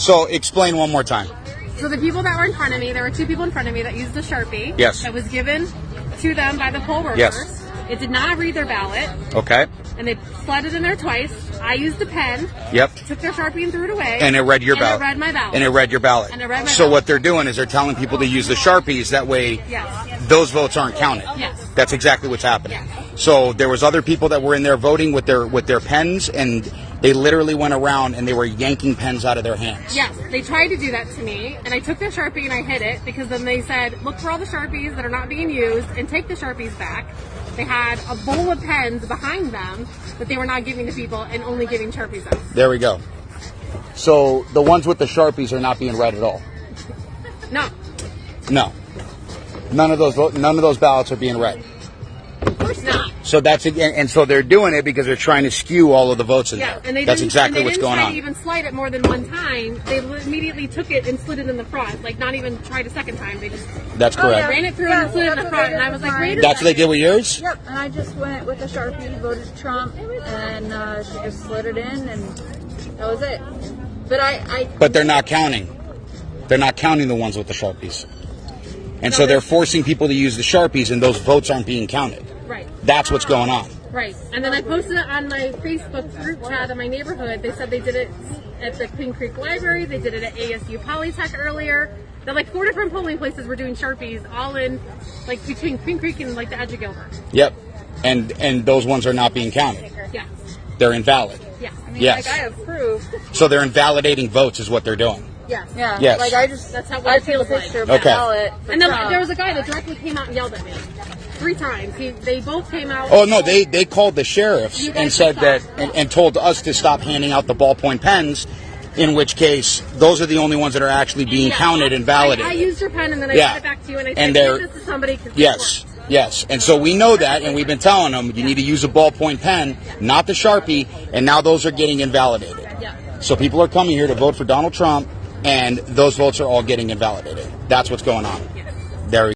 So explain one more time. So the people that were in front of me, there were 2 people in front of me that used a Sharpie. Yes. That was given to them by the poll workers. Yes. It did not read their ballot, Okay. and they slid it in there twice. I used a pen. Yep. Took their Sharpie and threw it away. And it read your ballot. And it read my ballot. And it read your ballot. And it read my So ballot. what they're doing is they're telling people to use the Sharpies. That way, Yes. those votes aren't counted. Yes. That's exactly what's happening. Yes. So there was other people that were in there voting with their pens, and they literally went around and they were yanking pens out of their hands. Yes, they tried to do that to me, and I took their Sharpie and I hid it because then they said, look for all the Sharpies that are not being used and take the Sharpies back. They had a bowl of pens behind them that they were not giving to people and only giving Sharpies out. There we go. So the ones with the Sharpies are not being read at all. No, No. None of those ballots are being read. of course not. So that's and so they're doing it because they're trying to skew all of the votes in Yeah, there. and they That's didn't, exactly and they what's didn't going try on. to even slide it more than one time. They immediately took it and slid it in the front, like not even tried a second time. They just That's correct. ran it through and slid it in the that's front, what and they I was did like, with wait a mine. That's what they second. did with yours? Yep, and I just went with a Sharpie, voted Trump, and she just slid it in, and that was it. But But they're not counting. They're not counting the ones with the Sharpies. And so they're forcing people to use the Sharpies, and those votes aren't being counted. Right. That's what's going on. Right. And then I posted it on my Facebook group chat in my neighborhood. They said they did it at the Queen Creek Library. They did it at ASU Polytech earlier. They're like 4 different polling places were doing Sharpies, all in, like, between Queen Creek and, like, the edge of Gilbert. Yep. And those ones are not being counted. Yes. They're invalid. Yes. I mean, Yes. like, I approve. So they're invalidating votes is what they're doing. Yes. Yeah. Yes. Like, I just, That's how I it took a feels like. picture of my Okay. ballot. for And then Trump. there was a guy that directly came out and yelled at me 3 times. They both came out. Oh, no, they called the sheriffs You guys and said saw that, it. and told us to stop handing out the ballpoint pens, in which case, those are the only ones that are actually being Yeah. counted and validated. I used your pen and then I Yeah. sent it back to you and I And said, they're- give this to somebody. 'Cause it Yes, works. yes. And so we know that, and we've been telling them, you need to use a ballpoint pen, not the Sharpie, and now those are getting invalidated. Yeah. So people are coming here to vote for Donald Trump, and those votes are all getting invalidated. That's what's going on. There we go.